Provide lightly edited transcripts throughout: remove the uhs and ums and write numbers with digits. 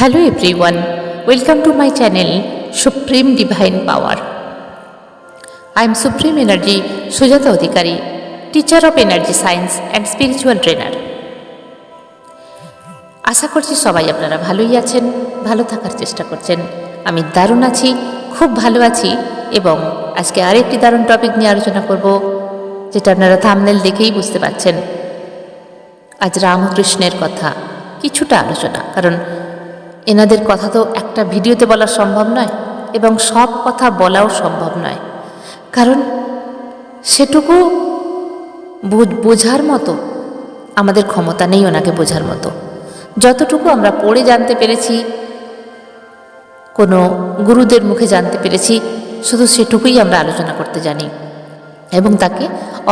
Hello everyone, welcome to my channel Supreme Divine Power. I am Supreme Energy Sujata Adhikari, teacher of Energy Science and Spiritual Trainer. আশা করছি সবাই আপনারা ভালোই আছেন, ভালো থাকার চেষ্টা করছেন। আমি দারুণ আছি, খুব ভালো আছি এবং আজকে আরেকটি দারুণ টপিক নিয়ে আলোচনা করব, যেটা আপনারা থাম্বনেল দেখেই বুঝতে পারছেন। আজ রামকৃষ্ণের কথা কিছুটা আলোচনা, কারণ এনাদের কথা তো একটা ভিডিওতে বলা সম্ভব নয় এবং সব কথা বলাও সম্ভব নয়, কারণ সেটুকু বোঝার মতো আমাদের ক্ষমতা নেই ওনাকে বোঝার মতো। যতটুকু আমরা পড়ে জানতে পেরেছি, কোনো গুরুদের মুখে জানতে পেরেছি, শুধু সেটুকুই আমরা আলোচনা করতে জানি এবং তাকে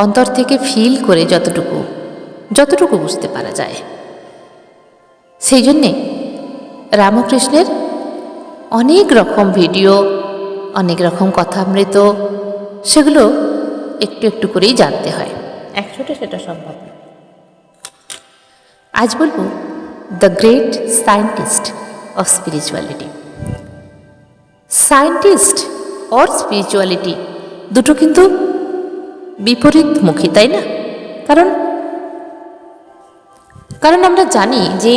অন্তর থেকে ফিল করে যতটুকু বুঝতে পারা যায়। সেই জন্যে রামকৃষ্ণের অনেক রকম ভিডিও, অনেক রকম কথামৃত, সেগুলো একটু একটু করেই জানতে হয়, একসাথে সেটা সম্ভব না। আজ বলবো the great scientist of spirituality. Scientist or spirituality দুটো কিন্তু বিপরীতমুখী, তাই না? কারণ আমরা জানি যে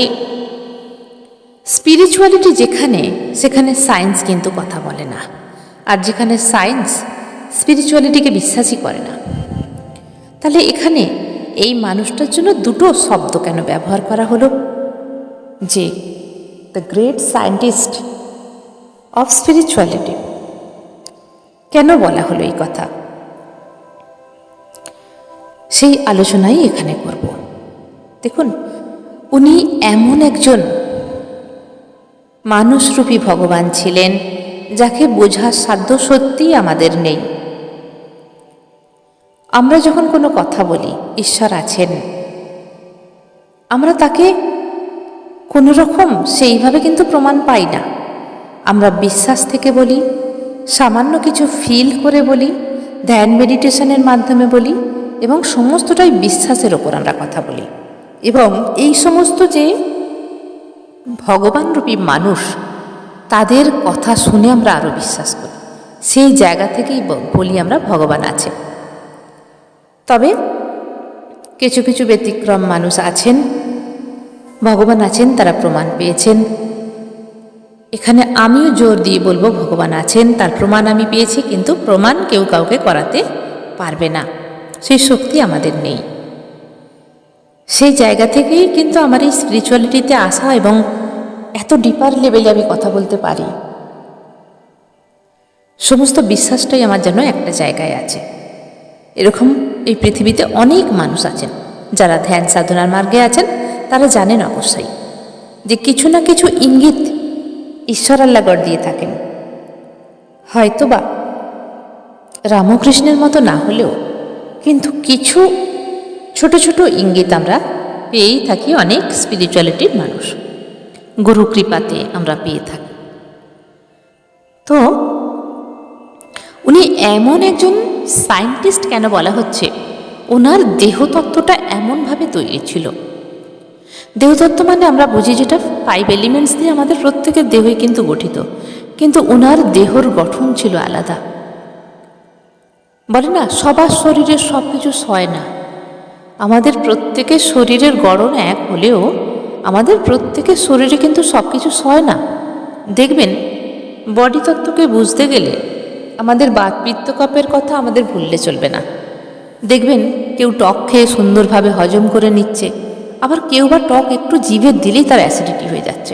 স্পিরিচুয়ালিটি যেখানে, সেখানে সায়েন্স কিন্তু কথা বলে না, আর যেখানে সায়েন্স স্পিরিচুয়ালিটিকে বিশ্বাসই করে না। তাহলে এখানে এই মানুষটার জন্য দুটো শব্দ কেন ব্যবহার করা হলো, যে the great scientist of spirituality? কেন বলা হলো এই কথা, সেই আলোচনাই এখানে করব। দেখুন, উনি এমন একজন মানুষরূপী ভগবান ছিলেন যাকে বোঝার সাধ্য সত্যিই আমাদের নেই। আমরা যখন কোনো কথা বলি ঈশ্বর আছেন, আমরা তাকে কোনো রকম সেইভাবে কিন্তু প্রমাণ পাই না। আমরা বিশ্বাস থেকে বলি, সামান্য কিছু ফিল করে বলি, ধ্যান মেডিটেশনের মাধ্যমে বলি, এবং সমস্তটাই বিশ্বাসের ওপর আমরা কথা বলি। এবং এই সমস্ত যে ভগবানরূপী মানুষ, তাদের কথা শুনে আমরা আরও বিশ্বাস করি, সেই জায়গা থেকেই বলি আমরা ভগবান আছে। তবে কিছু কিছু ব্যতিক্রম মানুষ আছেন, ভগবান আছেন, তারা প্রমাণ পেয়েছেন। এখানে আমিও জোর দিয়ে বলবো ভগবান আছেন, তার প্রমাণ আমি পেয়েছি, কিন্তু প্রমাণ কেউ কাউকে করাতে পারবে না, সেই শক্তি আমাদের নেই। সেই জায়গা থেকেই কিন্তু আমার এই স্পিরিচুয়ালিটিতে আসা এবং এত ডিপার লেভেলে আমি কথা বলতে পারি। সমস্ত বিশ্বাসটাই আমার জন্য একটা জায়গায় আছে। এরকম এই পৃথিবীতে অনেক মানুষ আছেন যারা ধ্যান সাধনার মার্গে আছেন, তারা জানেন অবশ্যই যে কিছু না কিছু ইঙ্গিত ঈশ্বর আল্লাহগড় দিয়ে থাকেন। হয়তোবা রামকৃষ্ণের মতো না হলেও কিন্তু কিছু ছোট ছোট ইঙ্গিত আমরা পেয়েই থাকি অনেক স্পিরিচুয়ালিটির মানুষ, গুরু কৃপাতে আমরা পেয়ে থাকি। তো উনি এমন একজন সায়েন্টিস্ট কেন বলা হচ্ছে? ওনার দেহতত্ত্বটা এমনভাবে তৈরি ছিল। দেহতত্ত্ব মানে আমরা বুঝি যেটা 5 এলিমেন্টস দিয়ে আমাদের প্রত্যেকের দেহই কিন্তু গঠিত, কিন্তু ওনার দেহর গঠন ছিল আলাদা। বলে না, সবার শরীরে সব কিছু সয় না। আমাদের প্রত্যেকের শরীরের গড়ন এক হলেও আমাদের প্রত্যেকের শরীরে কিন্তু সব কিছু সয় না। দেখবেন, বডি তত্ত্বকে বুঝতে গেলে আমাদের বাত পিত্ত কফের কথা আমাদের ভুললে চলবে না। দেখবেন কেউ টক খেয়ে সুন্দরভাবে হজম করে নিচ্ছে, আবার কেউ বা টক একটু জিভে দিলেই তার অ্যাসিডিটি হয়ে যাচ্ছে।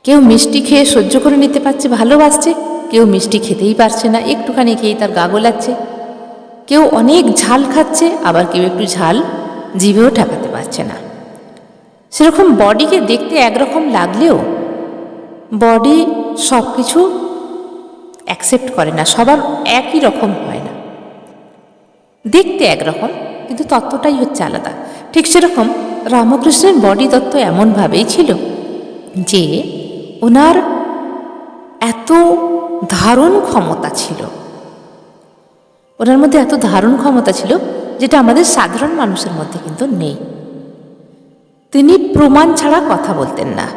কেউ মিষ্টি খেয়ে সহ্য করে নিতে পারছে, ভালোবাসছে, কেউ মিষ্টি খেতেই পারছে না, একটুখানি খেয়েই তার গা গোলাচ্ছে। কেউ অনেক ঝাল খাচ্ছে, আবার কেউ একটু ঝাল জিভেও ঠেকাতে পারছে না। সেরকম বডিকে দেখতে একরকম লাগলেও বডি সব কিছু অ্যাকসেপ্ট করে না, সবার একই রকম হয় না। দেখতে একরকম, কিন্তু তত্ত্বটাই হচ্ছে আলাদা। ঠিক সেরকম রামকৃষ্ণের বডি তত্ত্ব এমনভাবেই ছিল যে ওনার এত ধারণ ক্ষমতা ছিল, ওনার মধ্যে এত ধারণ ক্ষমতা ছিল যেটা আমাদের সাধারণ মানুষের মধ্যে কিন্তু নেই। তিনি প্রমাণ ছাড়া কথা বলতেন না।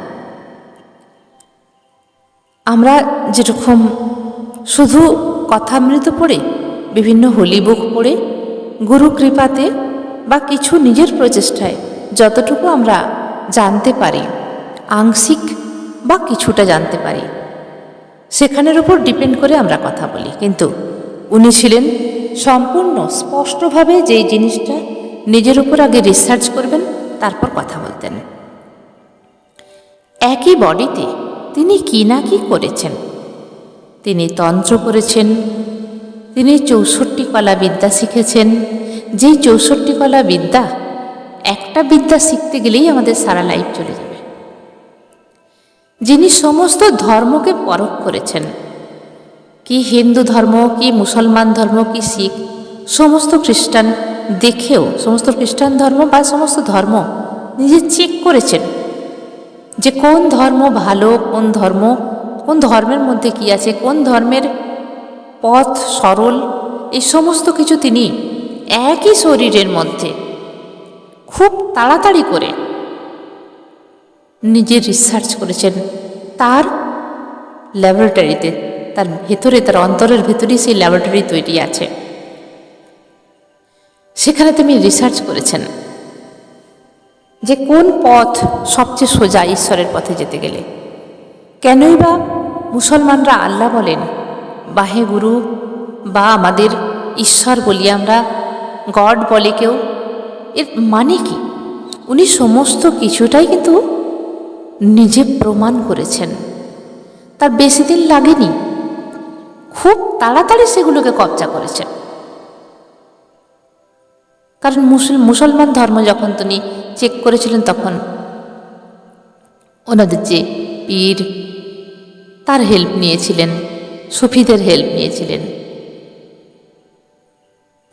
আমরা যেরকম শুধু কথামৃত পড়ে, বিভিন্ন হোলি বুক পড়ে, গুরু কৃপাতে বা কিছু নিজের প্রচেষ্টায় যতটুকু আমরা জানতে পারি, আংশিক বা কিছুটা জানতে পারি, সেখানের উপর ডিপেন্ড করে আমরা কথা বলি। কিন্তু উনি ছিলেন সম্পূর্ণ স্পষ্টভাবে যেই জিনিসটা নিজের উপর আগে রিসার্চ করবেন, তারপর কথা বলতেন। একই বডিতে তিনি কি না কি করেছেন। তিনি তন্ত্র করেছেন, তিনি 64 কলা বিদ্যা শিখেছেন। যেই 64 কলা বিদ্যা, একটা বিদ্যা শিখতে গেলেই আমাদের সারা লাইফ চলে যাবে। যিনি সমস্ত ধর্মকে পরখ করেছেন, কি হিন্দু ধর্ম, কি মুসলমান ধর্ম, কি শিখ, সমস্ত খ্রিস্টান দেখেও, সমস্ত খ্রিস্টান ধর্ম বা সমস্ত ধর্ম নিজে চেক করেছেন যে কোন ধর্ম ভালো, কোন ধর্মের মধ্যে কি আছে, কোন ধর্মের পথ সরল, এই সমস্ত কিছু তিনি একই শরীরের মধ্যে খুব তাড়াতাড়ি করে নিজে রিসার্চ করেছেন। তার ল্যাবরেটরিতে, তার ভেতরে, তার অন্তরের ভেতরেই সেই ল্যাবরেটরি তৈরি আছে। সেখানে তিনি রিসার্চ করেছেন যে কোন পথ সবচেয়ে সোজা ঈশ্বরের পথে যেতে গেলে। কেনই বা মুসলমানরা আল্লাহ বলেন, বাহে গুরু বা আমাদের ঈশ্বর বলি আমরা, গড বলে কেউ, এর মানে কি? উনি সমস্ত কিছুটাই কিন্তু নিজে প্রমাণ করেছেন। তার বেশি দিন লাগেনি, খুব তাড়াতাড়ি সেগুলোকে কবজা করেছেন। কারণ মুসলমান ধর্ম যখন তিনি চেক করেছিলেন, তখন ওনাদের যে পীর, তার হেল্প নিয়েছিলেন, সুফিদের হেল্প নিয়েছিলেন।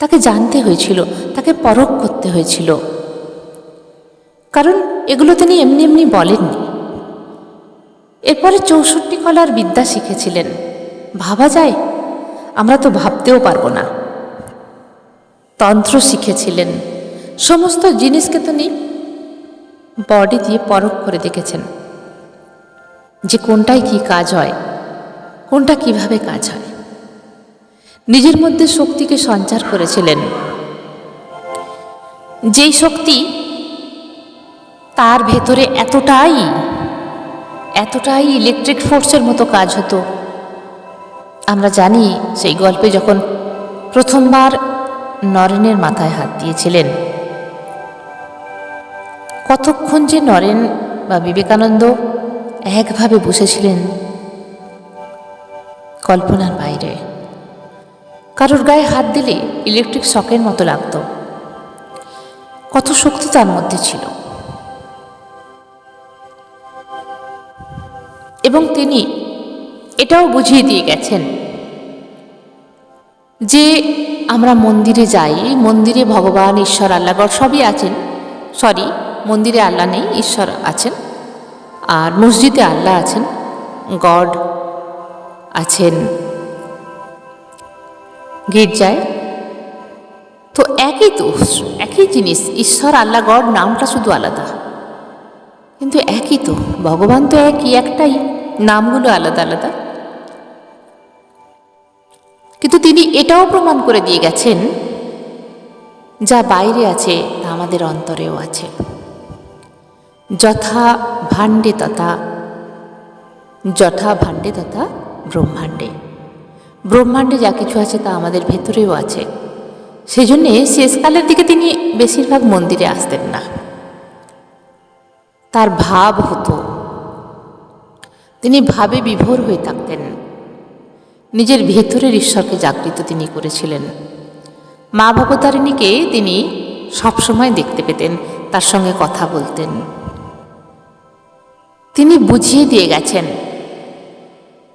তাকে জানতে হয়েছিল, তাকে পরখ করতে হয়েছিল, কারণ এগুলো তিনি এমনি এমনি বলেননি। এরপরে 64 কলার বিদ্যা শিখেছিলেন। ভাবা যায়? আমরা তো ভাবতেও পারবো না। তন্ত্র শিখেছিলেন। সমস্ত জিনিসকে তিনি বডি দিয়ে পরখ করে দেখেছেন যে কোনটায় কি কাজ হয়, কোনটা কিভাবে কাজ হয়। নিজের মধ্যে শক্তিকে সঞ্চার করেছিলেন, যেই শক্তি তার ভেতরে এতটাই ইলেকট্রিক ফোর্সের মতো কাজ হতো। আমরা জানি সেই গল্পে যখন প্রথমবার নরেনের মাথায় হাত দিয়েছিলেন, কতক্ষণ যে নরেন বা বিবেকানন্দ একভাবে বসেছিলেন কল্পনার বাইরে। কারোর গায়ে হাত দিলে ইলেকট্রিক শকের মতো লাগত। কত শক্তি তার মধ্যে ছিল। এবং তিনি এটাও বুঝিয়ে দিয়ে গেছেন যে আমরা মন্দিরে যাই, মন্দিরে ভগবান, ঈশ্বর, আল্লাহ, গড সবই আছেন। মন্দিরে আল্লাহ নেই, ঈশ্বর আছেন। আর মসজিদে আল্লাহ আছেন, গড আছেন গির্জায়। তো একই জিনিস, ঈশ্বর, আল্লাহ, গড নামটা শুধু আলাদা, কিন্তু একই তো। ভগবান তো একটাই, নামগুলো আলাদা আলাদা। কিন্তু তিনি এটাও প্রমাণ করে দিয়ে গেছেন, যা বাইরে আছে তা আমাদের অন্তরেও আছে। যথা ভাণ্ডে তথা ব্রহ্মাণ্ডে। ব্রহ্মাণ্ডে যা কিছু আছে তা আমাদের ভেতরেও আছে। সেজন্যে শেষকালের দিকে তিনি বেশিরভাগ মন্দিরে আসতেন না। তার ভাব হতো, তিনি ভাবে বিভোর হয়ে থাকতেন। নিজের ভেতরের ঈশ্বরকে জাগৃত তিনি করেছিলেন। মা ভবতারিণীকে তিনি সবসময় দেখতে পেতেন, তার সঙ্গে কথা বলতেন। তিনি বুঝিয়ে দিয়ে গেছেন,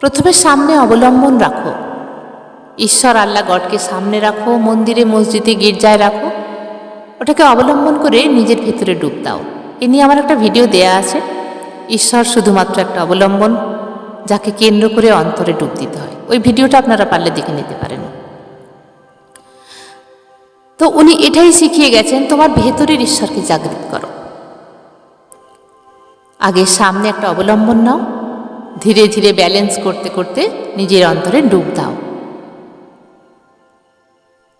প্রথমে সামনে অবলম্বন রাখো, ঈশ্বর, আল্লাহ, গডকে সামনে রাখো, মন্দিরে, মসজিদে, গির্জায় রাখো, ওটাকে অবলম্বন করে নিজের ভেতরে ডুব দাও। এ নিয়ে আমার একটা ভিডিও দেয়া আছে, ঈশ্বর শুধুমাত্র একটা অবলম্বন, যাকে কেন্দ্র করে অন্তরে ডুব দিতে হয়। ওই ভিডিওটা আপনারা পারলে দেখে নিতে পারেন। তো উনি এটাই শিখিয়ে গেছেন, তোমার ভেতরের ঈশ্বরকে জাগৃত করো। আগে সামনে একটা অবলম্বন নাও, ধীরে ধীরে ব্যালেন্স করতে করতে নিজের অন্তরে ডুব দাও।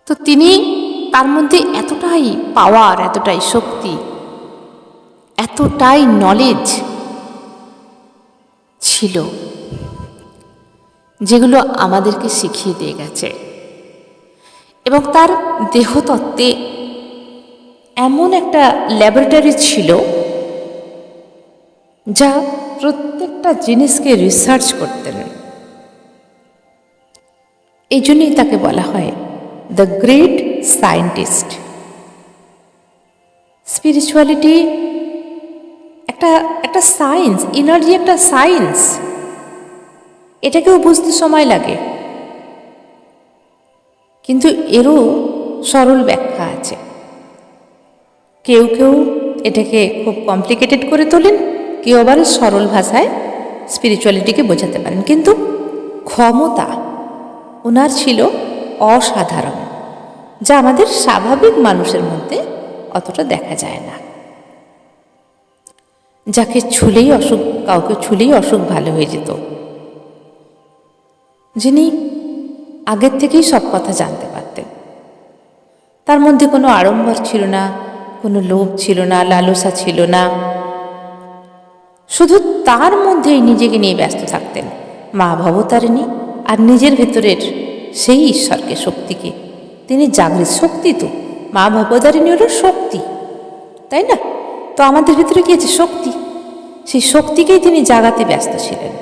তো তিনি, তার মধ্যে এতটাই পাওয়ার, এতটাই শক্তি, এতটাই নলেজ ছিল, যেগুলো আমাদেরকে শিখিয়ে দিয়ে গেছে। এবং তার দেহতত্ত্বে এমন একটা ল্যাবরেটরি ছিল যা প্রত্যেকটা জিনিসকে রিসার্চ করতেন। এই জন্যই তাকে বলা হয় দ্য গ্রেট সায়েন্টিস্ট। স্পিরিচুয়ালিটি একটা একটা সায়েন্স, এনার্জি একটা সায়েন্স, এটাকেও বুঝতে সময় লাগে, কিন্তু এরও সরল ব্যাখ্যা আছে। কেউ কেউ এটাকে খুব কমপ্লিকেটেড করে তোলেন, কেউ আবার সরল ভাষায় স্পিরিচুয়ালিটিকে বোঝাতে পারেন, কিন্তু ক্ষমতা ওনার ছিল অসাধারণ, যা আমাদের স্বাভাবিক মানুষের মধ্যে অতটা দেখা যায় না। যাকে ছুলেই অসুখ, কাউকে ছুলেই অসুখ ভালো হয়ে যেত, যিনি আগের থেকেই সব কথা জানতে পারতেন। তার মধ্যে কোনো আড়ম্বর ছিল না, কোনো লোভ ছিল না, লালসা ছিল না, শুধু তার মধ্যেই নিজেকে নিয়ে ব্যস্ত থাকতেন, মা ভবতারিণী আর নিজের ভেতরের সেই ঈশ্বরকে, শক্তিকে তিনি জাগৃত। শক্তি তো মা ভবতারিণী হলো শক্তি, তাই না? তো আমাদের ভেতরে কি আছে? শক্তি। সেই শক্তিকেই তিনি জাগাতে ব্যস্ত ছিলেন,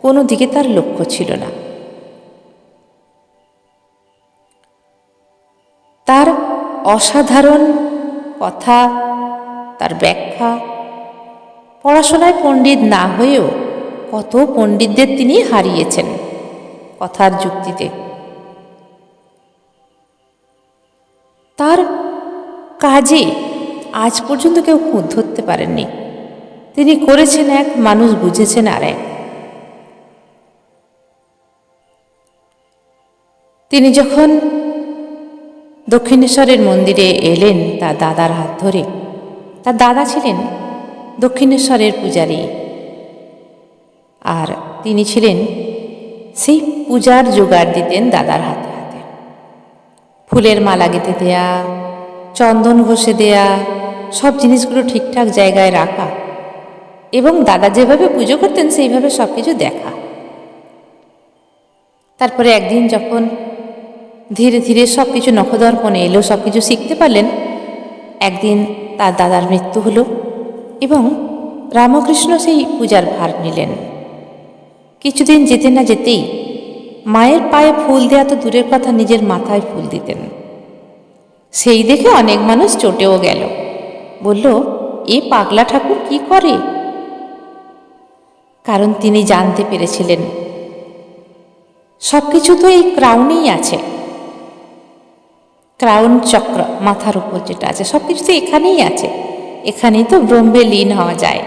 কোনো দিকে তার লক্ষ্য ছিল না। তার অসাধারণ কথা, তার ব্যাখ্যা, পড়াশোনায় পণ্ডিত না হয়েও কত পণ্ডিতদের তিনি হারিয়েছেন কথার যুক্তিতে। তার কাজে আজ পর্যন্ত কেউ খুঁত ধরতে পারেননি। তিনি করেছেন এক, মানুষ বুঝেছেন আর এক। তিনি যখন দক্ষিণেশ্বরের মন্দিরে এলেন তার দাদার হাত ধরে, তার দাদা ছিলেন দক্ষিণেশ্বরের পূজারী, আর তিনি ছিলেন সেই পূজার জোগাড় দিতেন দাদার হাতে হাতে। ফুলের মালা গেঁথে দেয়া, চন্দন ঘষে দেয়া, সব জিনিসগুলো ঠিকঠাক জায়গায় রাখা, এবং দাদা যেভাবে পুজো করতেন সেইভাবে সব কিছু দেখা। তারপরে একদিন যখন ধীরে ধীরে সব কিছু নখদর্পণে এলো, সব কিছু শিখতে পারলেন, একদিন তার দাদার মৃত্যু হলো এবং রামকৃষ্ণ সেই পূজার ভার নিলেন। কিছুদিন যেতে না যেতেই মায়ের পায়ে ফুল দেয়া তো দূরের কথা, নিজের মাথায় ফুল দিতেন। সেই দেখে অনেক মানুষ চটেও গেল, বলল, এ পাগলা ঠাকুর কি করে? কারণ তিনি জানতে পেরেছিলেন সব কিছু তো এই ক্রাউনেই আছে, ক্রাউন চক্র মাথার উপর যেটা আছে, সব কিছু তো এখানেই আছে, এখানেই তো ব্রহ্মে লীন হওয়া যায়।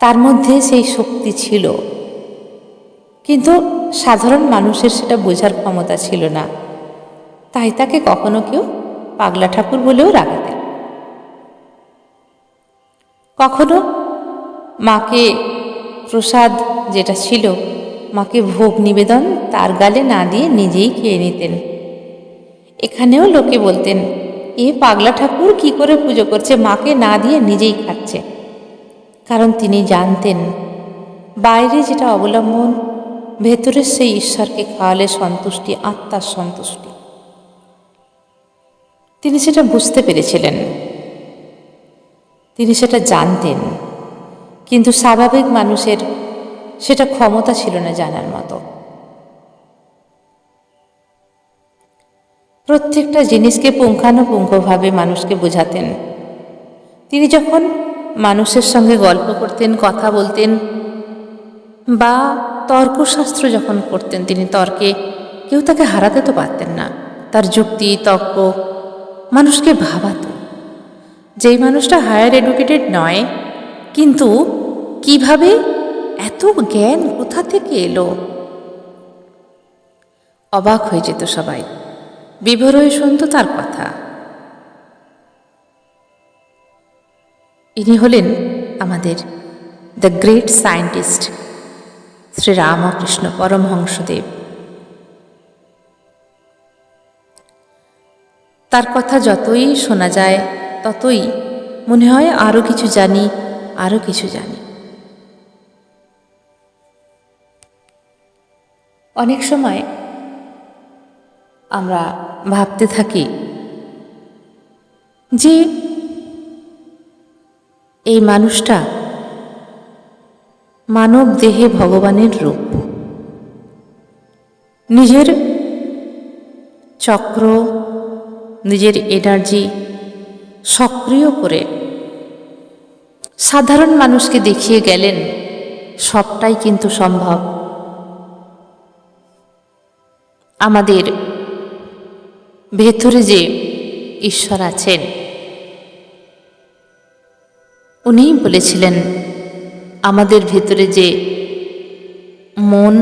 তার মধ্যে সেই শক্তি ছিল, কিন্তু সাধারণ মানুষের সেটা বোঝার ক্ষমতা ছিল না, তাই তাকে কখনো কেউ পাগলা ঠাকুর বলেও রাগাতেন। কখনো মাকে প্রসাদ যেটা ছিল, মাকে ভোগ নিবেদন তার গালে না দিয়ে নিজেই খেয়ে নিতেন। এখানেও লোকে বলতেন, এ পাগলা ঠাকুর কি করে পুজো করছে, মাকে না দিয়ে নিজেই খাচ্ছে। কারণ তিনি জানতেন বাইরে যেটা অবলম্বন, ভেতরের সেই ঈশ্বরকে খাওয়ালে সন্তুষ্টি, আত্মার সন্তুষ্টি। তিনি সেটা বুঝতে পেরেছিলেন, তিনি সেটা জানতেন, কিন্তু স্বাভাবিক মানুষের সেটা ক্ষমতা ছিল না জানার মতো। প্রত্যেকটা জিনিসকে পুঙ্খানুপুঙ্খভাবে মানুষকে বোঝাতেন। তিনি যখন মানুষের সঙ্গে গল্প করতেন, কথা বলতেন, বা তর্কশাস্ত্র যখন করতেন, তিনি তর্কে কেউ তাকে হারাতে তো পারতেন না। তার যুক্তি তর্ক মানুষকে ভাবাতো। যেই মানুষটা হায়ার এডুকেটেড নয়, কিন্তু কিভাবে এত জ্ঞান কোথা থেকে এলো, অবাক হয়ে যেত সবাই, বিভোর হয়ে শুনত তার কথা। ইনি হলেন আমাদের the great scientist Shri Ramakrishna Paramahansadev. তার কথা যতই শোনা যায় ততই মনে হয় আরও কিছু জানি, আরও কিছু জানি। অনেক সময় আমরা ভাবতে থাকি যে এই মানুষটা মানব দেহে ভগবানের রূপ, নিজের চক্র, নিজের এনার্জি সক্রিয় করে সাধারণ মানুষকে দেখিয়ে গেলেন সবটাই কিন্তু সম্ভব। আমাদের ভেতরে যে ঈশ্বর আছেন, উনিই বলেছিলেন আমাদের ভেতরে যে মন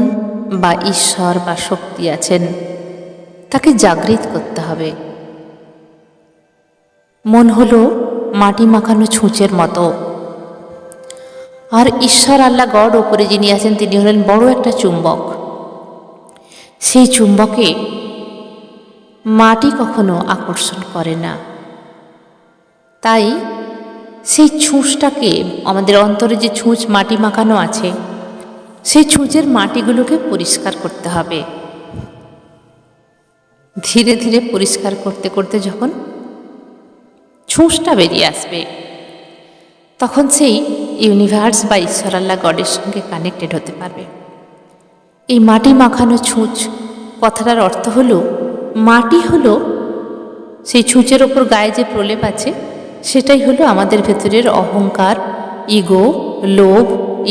বা ঈশ্বর বা শক্তি আছেন তাকে জাগৃত করতে হবে। মন হলো মাটি মাখানো ছুঁচের মতো, আর ঈশ্বর আল্লাহ গড ওপরে যিনি আছেন তিনি হলেন বড় একটা চুম্বক। সেই চুম্বকে মাটি কখনো আকর্ষণ করে না। তাই সেই ছুঁচটাকে, আমাদের অন্তরে যে ছুঁচ মাটি মাখানো আছে, সেই ছুঁচের মাটিগুলোকে পরিষ্কার করতে হবে। ধীরে ধীরে পরিষ্কার করতে করতে যখন ছুঁচটা বেরিয়ে আসবে তখন সেই ইউনিভার্স বা ঈশ্বর আল্লাহ গডের সঙ্গে কানেক্টেড হতে পারবে। এই মাটি মাখানো ছুঁচ কথাটার অর্থ হলো, মাটি হলো সেই ছুঁচের ওপর গায়ে যে প্রলেপ আছে সেটাই হলো আমাদের ভেতরের অহংকার, ইগো, লোভ,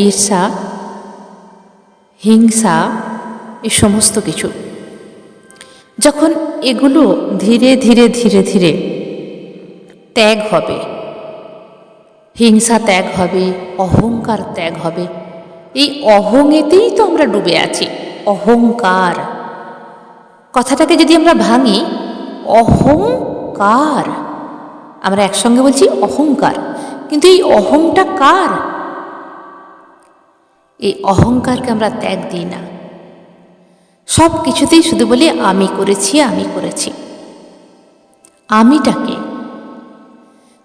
ঈর্ষা, হিংসা, এই সমস্ত কিছু। যখন এগুলো ধীরে ধীরে ধীরে ধীরে ত্যাগ হবে, হিংসা ত্যাগ হবে, অহংকার ত্যাগ হবে। এই অহংেতেই তো আমরা ডুবে আছি। অহংকার কথাটাকে যদি আমরা ভাঙি, অহংকার, আমরা একসঙ্গে বলছি অহংকার, কিন্তু এই অহংটা কার? এই অহংকারকে আমরা ত্যাগ দিই না। সব কিছুতেই শুধু বলি আমি করেছি, আমি করেছি। আমিটাকে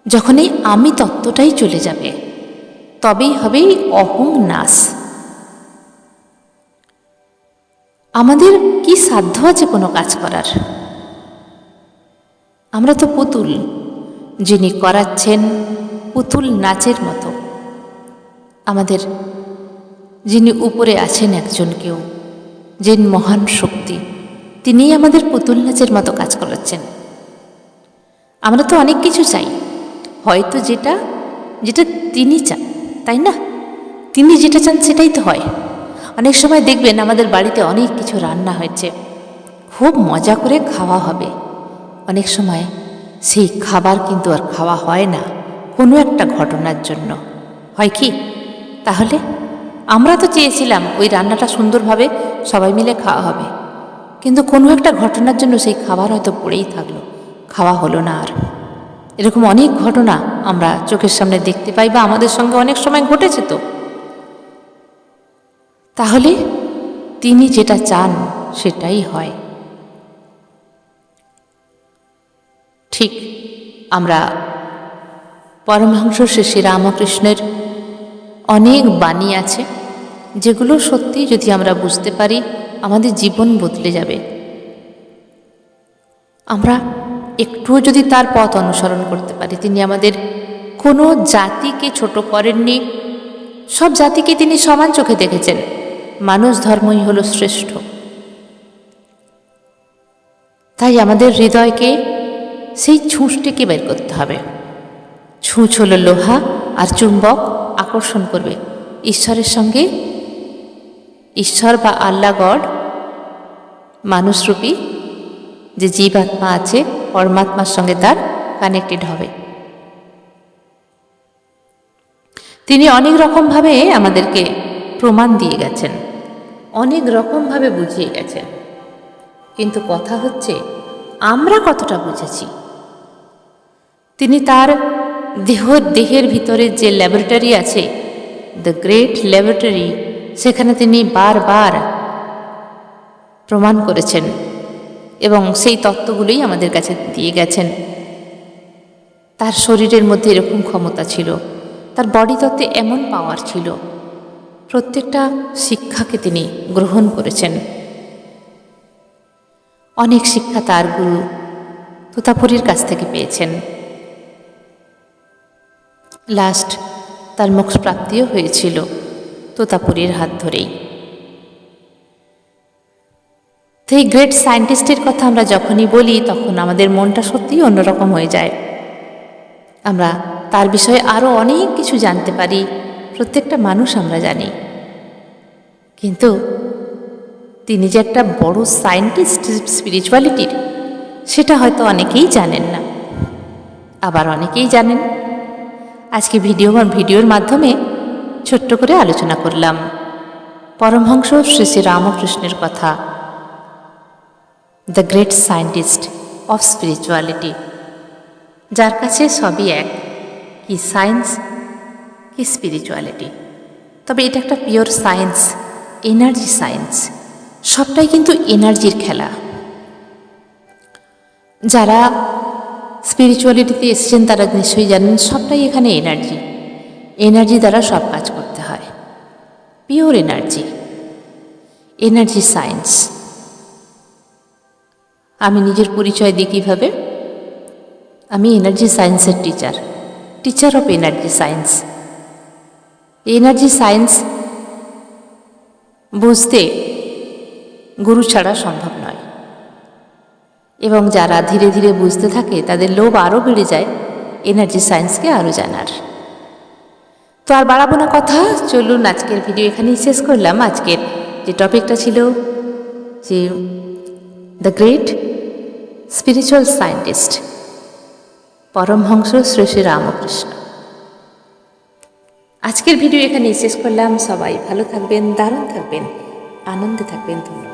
যখন এই আমি তত্ত্বটাই চলে যাবে তবেই হবে এই অহং নাশ। আমাদের কি সাধ্য আছে কোনো কাজ করার? আমরা তো পুতুল, যিনি করাচ্ছেন পুতুল নাচের মতো। আমাদের যিনি উপরে আছেন একজন কেউ, যিনি মহান শক্তি, তিনিই আমাদের পুতুল নাচের মতো কাজ করাচ্ছেন। আমরা তো অনেক কিছু চাই, হয়তো যেটা যেটা তিনি চান, তাই না? তিনি যেটা চান সেটাই তো হয়। অনেক সময় দেখবেন আমাদের বাড়িতে অনেক কিছু রান্না হয়েছে, খুব মজা করে খাওয়া হবে। অনেক সময় সেই খাবার কিন্তু আর খাওয়া হয় না কোনো একটা ঘটনার জন্য। হয় কি? তাহলে আমরা তো চেয়েছিলাম ওই রান্নাটা সুন্দরভাবে সবাই মিলে খাওয়া হবে, কিন্তু কোনো একটা ঘটনার জন্য সেই খাবার হয়তো পড়েই থাকলো, খাওয়া হলো না আর। এরকম অনেক ঘটনা আমরা চোখের সামনে দেখতে পাই বা আমাদের সঙ্গে অনেক সময় ঘটেছে। তো তাহলে তিনি যেটা চান সেটাই হয়। ঠিক আমরা পরমহংস শ্রী রামকৃষ্ণের অনেক বাণী আছে যেগুলো সত্যি যদি আমরা বুঝতে পারি আমাদের জীবন বদলে যাবে। আমরা একটুও যদি তার পথ অনুসরণ করতে পারি, তিনি আমাদের কোনো জাতিকে ছোট করেননি, সব জাতিকে তিনি সমান চোখে দেখেছেন। মানুষ ধর্মই হলো শ্রেষ্ঠ। তাই আমাদের হৃদয়কে সেই ছুঁচটিকে বের করতে হবে। ছুঁচ হলো লোহা, আর চুম্বক আকর্ষণ করবে ঈশ্বরের সঙ্গে। ঈশ্বর বা আল্লাহ গড, মানুষরূপী যে জীবাত্মা আছে, পরমাত্মার সঙ্গে তার কানেক্টেড হবে। তিনি অনেক রকমভাবে আমাদেরকে প্রমাণ দিয়ে গেছেন, অনেক রকমভাবে বুঝিয়ে গেছেন, কিন্তু কথা হচ্ছে আমরা কতটা বুঝেছি। তিনি তার দেহের ভিতরে যে ল্যাবরেটরি আছে, দ্য গ্রেট ল্যাবরেটরি, সেখানে তিনি বারবার প্রমাণ করেছেন এবং সেই তত্ত্বগুলোই আমাদের কাছে দিয়ে গেছেন। তার শরীরের মধ্যে এরকম ক্ষমতা ছিল, তার বডি তত্ত্বে এমন পাওয়ার ছিল। প্রত্যেকটা শিক্ষাকে তিনি গ্রহণ করেছেন। অনেক শিক্ষা তার গুরু তোতাপুরীর কাছ থেকে পেয়েছেন। লাস্ট তার মোক্ষ প্রাপ্তিও হয়েছিল তোতাপুরীর হাত ধরেই। তো এই গ্রেট সায়েন্টিস্টের কথা আমরা যখনই বলি তখন আমাদের মনটা সত্যিই অন্যরকম হয়ে যায়। আমরা তার বিষয়ে আরও অনেক কিছু জানতে পারি, প্রত্যেকটা মানুষ আমরা জানি, কিন্তু তিনি যে একটা বড় সায়েন্টিস্ট স্পিরিচুয়ালিটির, সেটা হয়তো অনেকেই জানেন না, আবার অনেকেই জানেন। আজকে ভিডিওর মাধ্যমে ছোট্ট করে আলোচনা করলাম পরমহংস শ্রী শ্রী রামকৃষ্ণের কথা, the great scientist of spirituality, যার কাছে সবই এক, কি সায়েন্স কি স্পিরিচুয়ালিটি। তবে এটা একটা পিওর সায়েন্স, এনার্জি সায়েন্স, সবটাই কিন্তু এনার্জির খেলা। যারা স্পিরিচুয়ালিটিতে এসেছেন তারা নিশ্চয়ই জানেন সবটাই এখানে এনার্জি। এনার্জি দ্বারা সব কাজ করতে হয়, পিওর এনার্জি, এনার্জি সায়েন্স। আমি নিজের পরিচয় দিই কীভাবে? আমি এনার্জি সায়েন্সের teacher of energy science. Energy science বুঝতে গুরু ছাড়া সম্ভব নয়, এবং যারা ধীরে ধীরে বুঝতে থাকে তাদের লোভ আরও বেড়ে যায় এনার্জি সায়েন্সকে আরও জানার। তো আর বাড়াবো না কথা, চলুন আজকের ভিডিও এখানেই শেষ করলাম। আজকের যে টপিকটা ছিল যে the great spiritual scientist Paramahansa Shri Shri Ramakrishna. আজকের ভিডিও এখানেই শেষ করলাম। সবাই ভালো থাকবেন, দারুণ থাকবেন, আনন্দে থাকবেন। ধন্যবাদ।